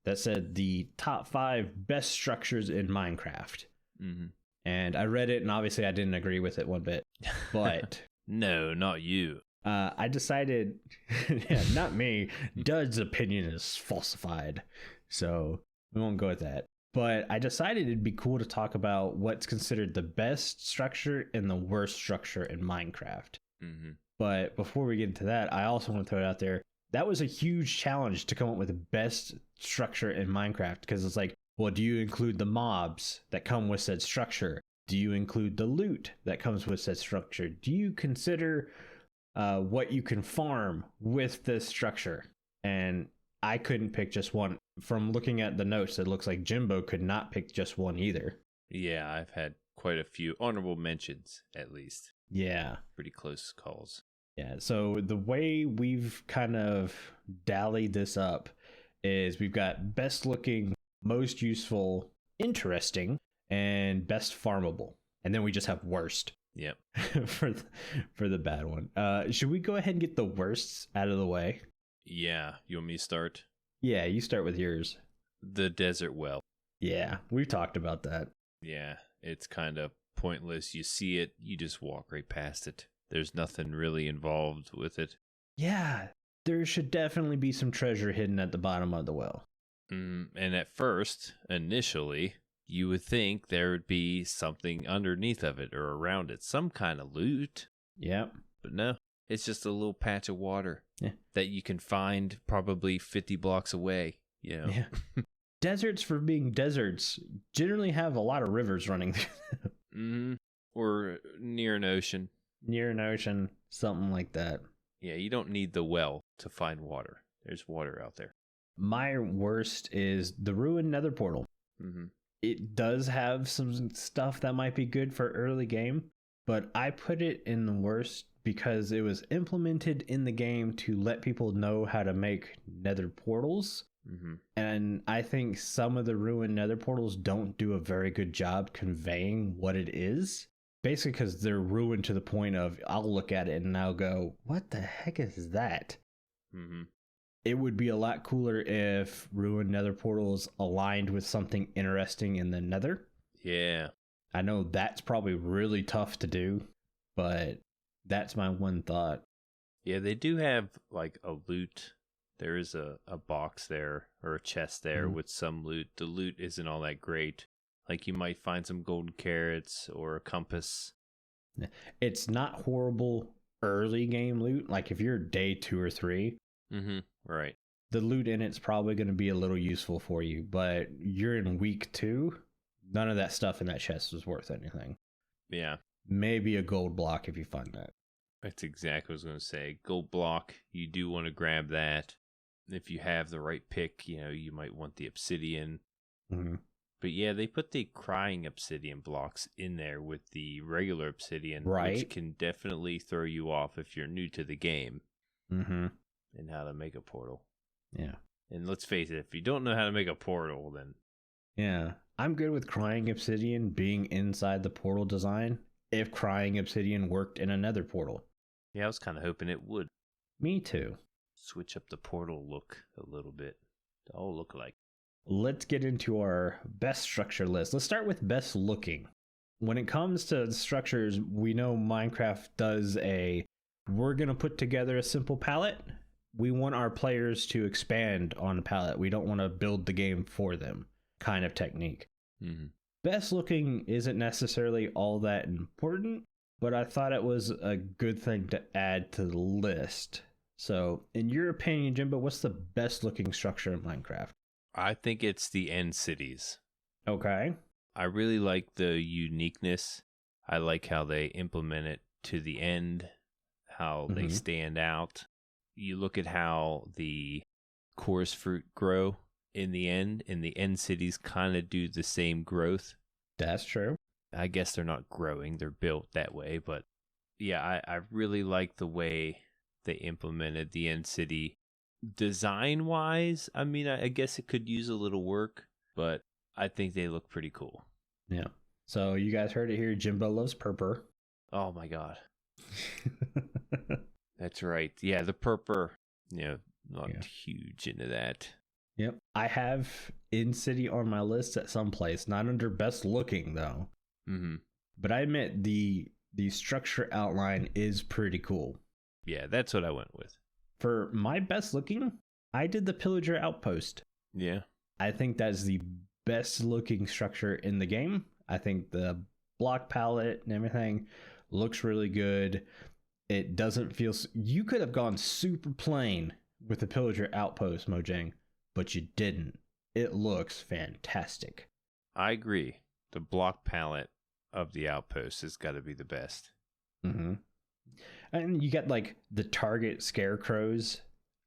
that said the top 5 best structures in Minecraft. Mm-hmm. And I read it, and obviously I didn't agree with it one bit. But... No, not you. I decided... yeah, not me. DuD's opinion is falsified. So we won't go with that. But I decided it'd be cool to talk about what's considered the best structure and the worst structure in Minecraft. Mm-hmm. But before we get into that, I also want to throw it out there. That was a huge challenge to come up with the best structure in Minecraft, because it's like, well, do you include the mobs that come with said structure? Do you include the loot that comes with said structure? Do you consider what you can farm with this structure? And I couldn't pick just one. From looking at the notes, it looks like Jimbo could not pick just one either. Yeah, I've had quite a few honorable mentions, at least. Yeah. Pretty close calls. Yeah, so the way we've kind of dallied this up is we've got best looking, most useful, interesting, and best farmable. And then we just have worst. Yep. for the bad one. Should we go ahead and get the worsts out of the way? Yeah. You want me to start? Yeah, you start with yours. The desert well. Yeah, we've talked about that. Yeah, it's kind of pointless. You see it, you just walk right past it. There's nothing really involved with it. Yeah, there should definitely be some treasure hidden at the bottom of the well. And at first, initially, you would think there would be something underneath of it or around it, some kind of loot. Yep. But no, it's just a little patch of water that you can find probably 50 blocks away. Yeah. Deserts, for being deserts, generally have a lot of rivers running through them. Or near an ocean. Near an ocean, something like that. Yeah, you don't need the well to find water. There's water out there. My worst is the ruined Nether portal. Mm-hmm. It does have some stuff that might be good for early game, but I put it in the worst because it was implemented in the game to let people know how to make Nether portals. Mm-hmm. And I think some of the ruined Nether portals don't do a very good job conveying what it is. Basically because they're ruined to the point of I'll look at it and I'll go, what the heck is that? Mm-hmm. It would be a lot cooler if ruined Nether portals aligned with something interesting in the Nether. Yeah. I know that's probably really tough to do, but that's my one thought. Yeah, they do have like a loot. There is a box there or a chest there with some loot. The loot isn't all that great. Like you might find some golden carrots or a compass. It's not horrible early game loot. Like if you're day 2 or 3, right. The loot in it's probably going to be a little useful for you. But you're in week 2, none of that stuff in that chest is worth anything. Yeah. Maybe a gold block if you find that. That's exactly what I was going to say. Gold block, you do want to grab that. If you have the right pick, you might want the obsidian. Mm-hmm. But yeah, they put the crying obsidian blocks in there with the regular obsidian, right, which can definitely throw you off if you're new to the game. Mm-hmm. And how to make a portal. Yeah. And let's face it, if you don't know how to make a portal, then... Yeah. I'm good with crying obsidian being inside the portal design if crying obsidian worked in another portal. Yeah, I was kind of hoping it would. Me too. Switch up the portal look a little bit. They all look like. Let's get into our best structure list. Let's start with best looking. When it comes to structures, we know Minecraft does we're going to put together a simple palette. We want our players to expand on the palette. We don't want to build the game for them kind of technique. Mm-hmm. Best looking isn't necessarily all that important, but I thought it was a good thing to add to the list. So, in your opinion, Jimbo, what's the best looking structure in Minecraft? I think it's the end cities. Okay. I really like the uniqueness. I like how they implement it to the end, how they stand out. You look at how the chorus fruit grow in the end, and the end cities kind of do the same growth. That's true. I guess they're not growing, they're built that way, but yeah, I really like the way they implemented the end city. Design wise, I mean, I guess it could use a little work, but I think they look pretty cool. Yeah. So you guys heard it here. Jimbo loves purpur. Oh my god. That's right. Yeah, the purpur, not huge into that. Yep. I have in city on my list at some place, not under best looking though. Mm-hmm. But I admit the structure outline is pretty cool. Yeah, that's what I went with. For my best looking, I did the Pillager Outpost. Yeah. I think that's the best looking structure in the game. I think the block palette and everything looks really good. It doesn't feel... You could have gone super plain with the Pillager Outpost, Mojang, but you didn't. It looks fantastic. I agree. The block palette of the Outpost has got to be the best. Mm-hmm. And you got like the target scarecrows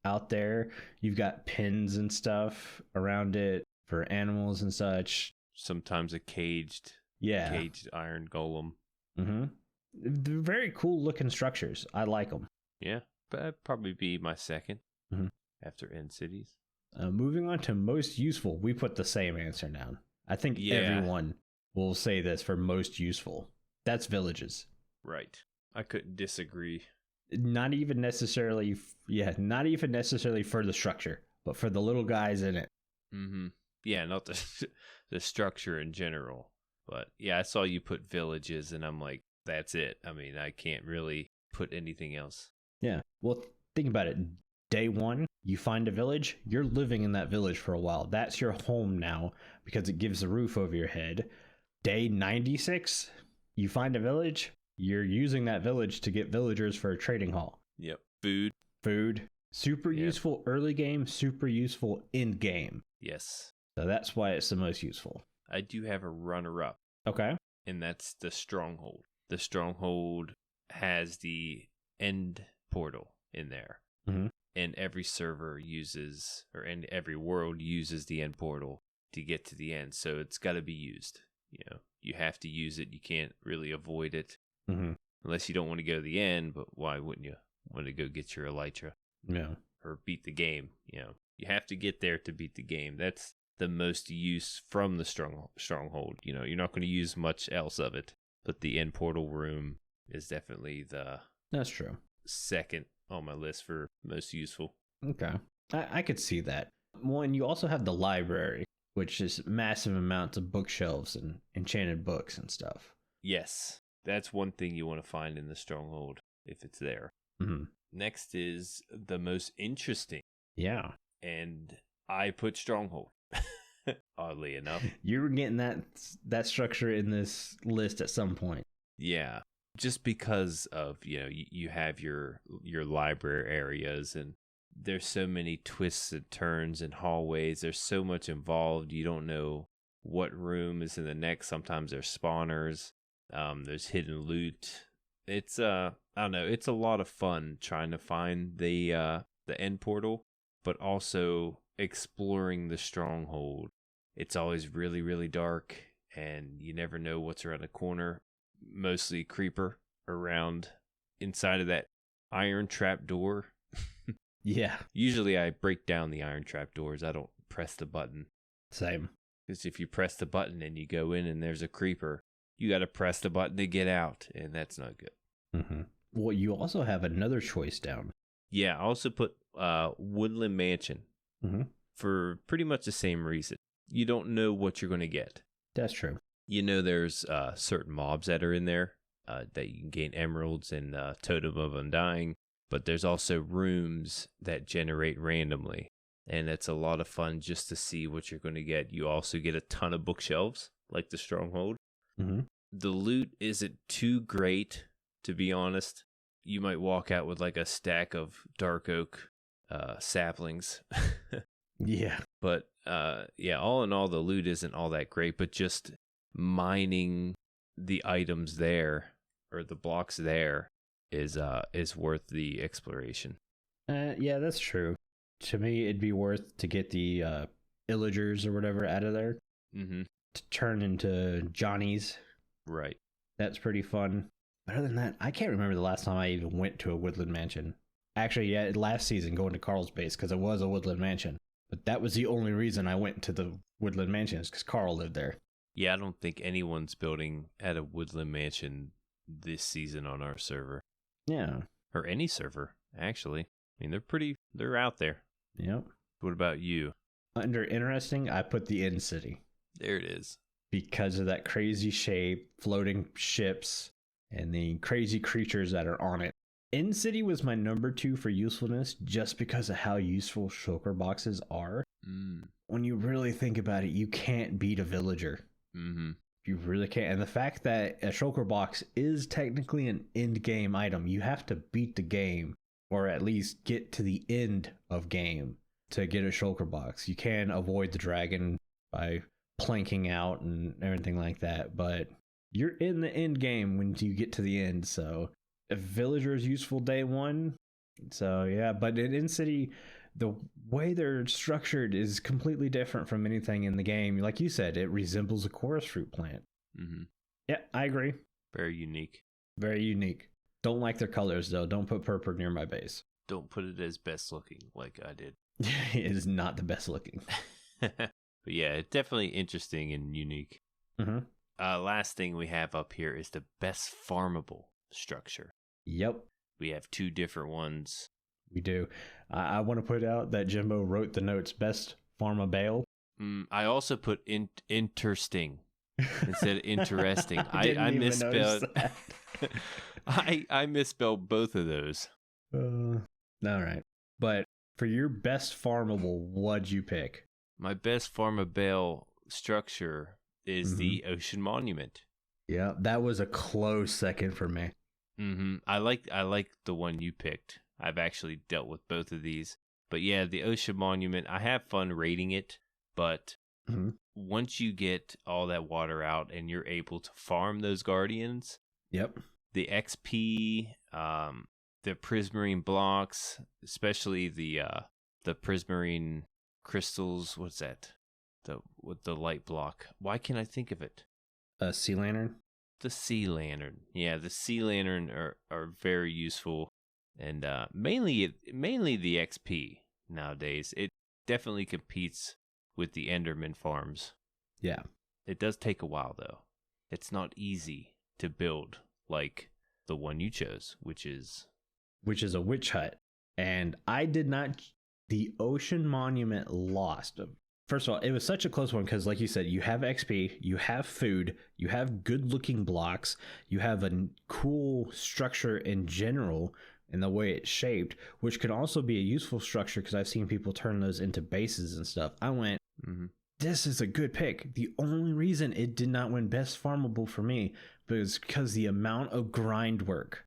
out there. You've got pins and stuff around it for animals and such. Sometimes a caged iron golem. Mm-hmm. They're very cool looking structures. I like them. Yeah, but that'd probably be my second after End Cities. Moving on to most useful, we put the same answer down. I think everyone will say this for most useful. That's villages. Right. I couldn't disagree. Not even necessarily for the structure, but for the little guys in it. Mm-hmm. Yeah, not the structure in general. But yeah, I saw you put villages, and I'm like, that's it. I mean, I can't really put anything else. Yeah. Well, think about it. Day one, you find a village, you're living in that village for a while. That's your home now because it gives a roof over your head. Day 96, you find a village, you're using that village to get villagers for a trading hall. Yep. Food. Super useful early game, super useful end game. Yes. So that's why it's the most useful. I do have a runner-up. Okay. And that's the Stronghold. The Stronghold has the end portal in there. Mm-hmm. And every server uses, and every world uses the end portal to get to the end. So it's got to be used. You have to use it. You can't really avoid it. Mm-hmm. Unless you don't want to go to the end, but why wouldn't you want to go get your elytra? Yeah. Or beat the game. You have to get there to beat the game. That's the most use from the Stronghold. You're not going to use much else of it. But the end portal room is definitely That's true. second on my list for most useful. Okay. I could see that. Well, and you also have the library, which is massive amounts of bookshelves and enchanted books and stuff. Yes. That's one thing you want to find in the Stronghold, if it's there. Mm-hmm. Next is the most interesting. Yeah. And I put Stronghold, oddly enough. You were getting that structure in this list at some point. Yeah. Just because of, you have your library areas, and there's so many twists and turns and hallways. There's so much involved. You don't know what room is in the next. Sometimes there's spawners. There's hidden loot. It's I don't know, it's a lot of fun trying to find the end portal, but also exploring the stronghold. It's always really, really dark, and you never know what's around the corner. Mostly creeper around inside of that iron trap door. Yeah. Usually I break down the iron trap doors. I don't press the button. Same. Because if you press the button and you go in and there's a creeper, you got to press the button to get out, and that's not good. Mm-hmm. Well, you also have another choice down. Yeah, I also put Woodland Mansion for pretty much the same reason. You don't know what you're going to get. That's true. You know there's certain mobs that are in there that you can gain emeralds and Totem of Undying, but there's also rooms that generate randomly, and it's a lot of fun just to see what you're going to get. You also get a ton of bookshelves, like the Stronghold. Mm-hmm. The loot isn't too great, to be honest. You might walk out with like a stack of dark oak saplings. Yeah. But yeah, all in all, the loot isn't all that great, but just mining the items there or the blocks there is worth the exploration. Yeah, that's true. To me, it'd be worth to get the Pillagers or whatever out of there to turn into Johnnies. Right. That's pretty fun. But other than that, I can't remember the last time I even went to a woodland mansion. Actually, yeah, last season going to Carl's base because it was a woodland mansion. But that was the only reason I went to the woodland mansions because Carl lived there. Yeah, I don't think anyone's building at a woodland mansion this season on our server. Yeah. Or any server, actually. I mean, they're out there. Yep. What about you? Under interesting, I put the End City. There it is. Because of that crazy shape, floating ships, and the crazy creatures that are on it. End City was my number 2 for usefulness just because of how useful shulker boxes are. When you really think about it, you can't beat a villager. You really can't. And the fact that a shulker box is technically an end game item, you have to beat the game or at least get to the end of game to get a shulker box. You can avoid the dragon by planking out and everything like that, but you're in the end game when you get to the end. So a villager is useful day one. So yeah, but in End City, the way they're structured is completely different from anything in the game. Like you said, it resembles a chorus fruit plant. Yeah, I agree. Very unique. Very unique. Don't like their colors though. Don't put purple near my base. Don't put it as best looking like I did. It is not the best looking. But yeah, it's definitely interesting and unique. Last thing we have up here is the best farmable structure. Yep. We have 2 different ones. We do. I want to put out that Jimbo wrote the notes best Farmable. I also put interesting instead of interesting. I misspelled. I misspelled both of those. All right. But for your best farmable, what'd you pick? My best Farmable structure is the Ocean Monument. Yeah, that was a close second for me. I like the one you picked. I've actually dealt with both of these. But yeah, the Ocean Monument, I have fun raiding it, but once you get all that water out and you're able to farm those guardians, the XP, the prismarine blocks, especially the prismarine crystals, what's that? With the light block. Why can't I think of it? A sea lantern? The sea lantern. Yeah, the sea lantern are very useful. And mainly the XP nowadays. It definitely competes with the Enderman farms. Yeah. It does take a while, though. It's not easy to build like the one you chose, which is a witch hut. And I did not... The Ocean Monument lost. First of all, it was such a close one because, like you said, you have XP, you have food, you have good-looking blocks, you have a cool structure in general in the way it's shaped, which could also be a useful structure because I've seen people turn those into bases and stuff. I went, this is a good pick. The only reason it did not win Best Farmable for me was because the amount of grind work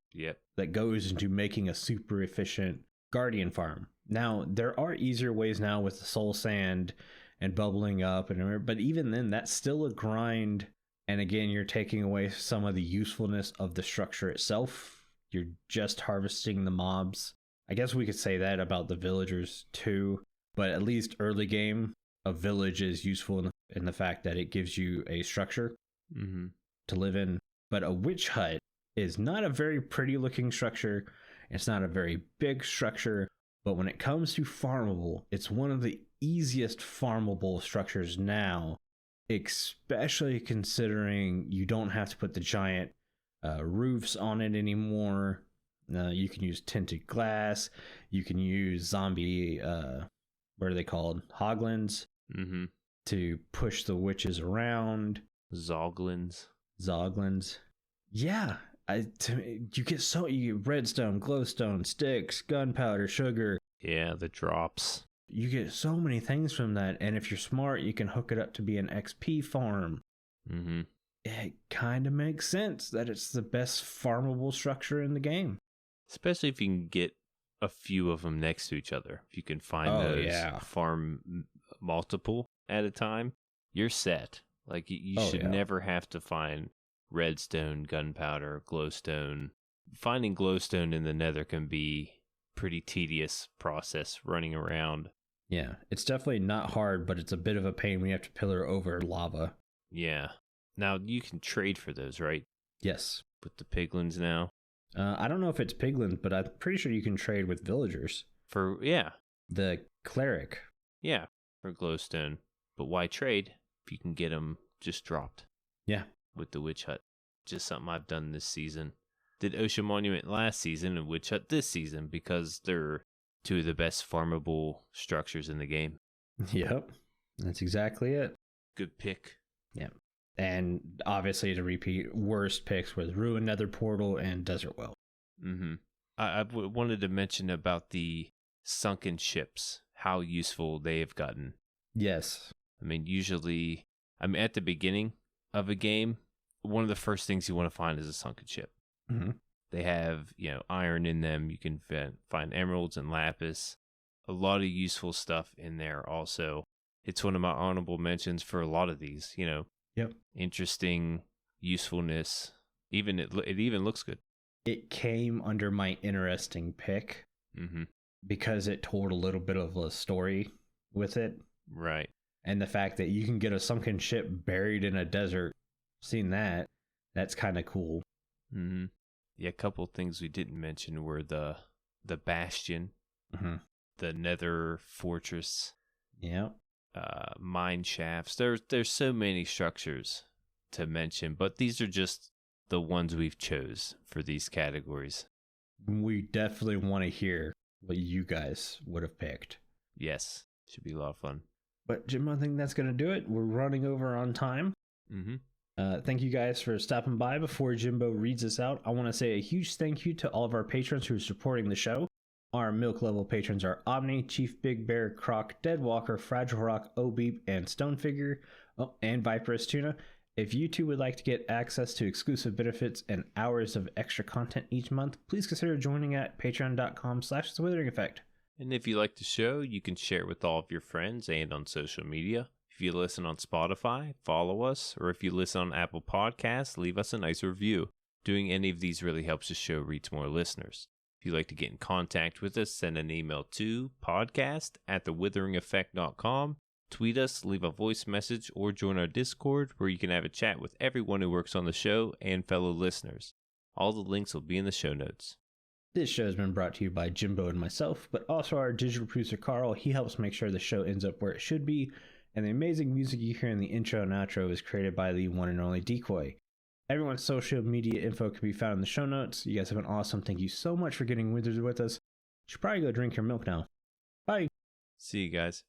that goes into making a super efficient Guardian farm. Now, there are easier ways now with the soul sand and bubbling up, but even then, that's still a grind And again, you're taking away some of the usefulness of the structure itself. You're just harvesting the mobs. I guess we could say that about the villagers too, but at least early game, a village is useful in the fact that it gives you a structure to live in. But a witch hut is not a very pretty looking structure. It's not a very big structure, but when it comes to farmable, it's one of the easiest farmable structures now, especially considering you don't have to put the giant roofs on it anymore. You can use tinted glass. You can use zombie, what are they called? Hoglins to push the witches around. Zoglins. Yeah. You get redstone, glowstone, sticks, gunpowder, sugar. Yeah, the drops. You get so many things from that, and if you're smart, you can hook it up to be an XP farm. It kind of makes sense that it's the best farmable structure in the game. Especially if you can get a few of them next to each other. If you can find those farm multiple at a time, you're set. Like, you should never have to find redstone, gunpowder, glowstone. Finding glowstone in the Nether can be pretty tedious process running around. Yeah, it's definitely not hard, but it's a bit of a pain when you have to pillar over lava. Yeah. Now, you can trade for those, right? Yes. With the piglins now? I don't know if it's piglins, but I'm pretty sure you can trade with villagers. The cleric. Yeah, for glowstone. But why trade if you can get them just dropped? Yeah. With the witch hut. Just something I've done this season. Did Ocean Monument last season and witch hut this season because they're two of the best farmable structures in the game. Yep. That's exactly it. Good pick. Yeah. And obviously, to repeat, worst picks with Ruined Nether Portal and Desert Well. I wanted to mention about the Sunken Ships, how useful they have gotten. Yes. I mean, usually, at the beginning of a game, one of the first things you want to find is a sunken ship. They have, iron in them. You can find emeralds and lapis. A lot of useful stuff in there also. It's one of my honorable mentions for a lot of these, Yep. Interesting usefulness. It even looks good. It came under my interesting pick because it told a little bit of a story with it. Right. And the fact that you can get a sunken ship buried in a desert, seeing that's kind of cool. Yeah, a couple of things we didn't mention were the bastion, the Nether fortress. Yeah. Mine shafts. There's so many structures to mention, but these are just the ones we've chose for these categories. We definitely want to hear what you guys would have picked. Yes, should be a lot of fun. But Jim, I think that's going to do it. We're running over on time. Thank you guys for stopping by. Before Jimbo reads us out, I want to say a huge thank you to all of our patrons who are supporting the show. Our milk level patrons are Omni, Chief Big Bear, Croc, Deadwalker, Fragile Rock, O-Beep, and Stonefigure, and Viperous Tuna. If you too would like to get access to exclusive benefits and hours of extra content each month, please consider joining at patreon.com/The Withering Effect. And if you like the show, you can share it with all of your friends and on social media. If you listen on Spotify, follow us, or if you listen on Apple Podcasts, leave us a nice review. Doing any of these really helps the show reach more listeners. If you'd like to get in contact with us, send an email to podcast@thewitheringeffect.com, tweet us, leave a voice message, or join our Discord where you can have a chat with everyone who works on the show and fellow listeners. All the links will be in the show notes. This show has been brought to you by Jimbo and myself, but also our digital producer Carl. He helps make sure the show ends up where it should be, and the amazing music you hear in the intro and outro is created by the one and only Decoy. Everyone's social media info can be found in the show notes. You guys have been awesome. Thank you so much for getting wizards with us. You should probably go drink your milk now. Bye. See you guys.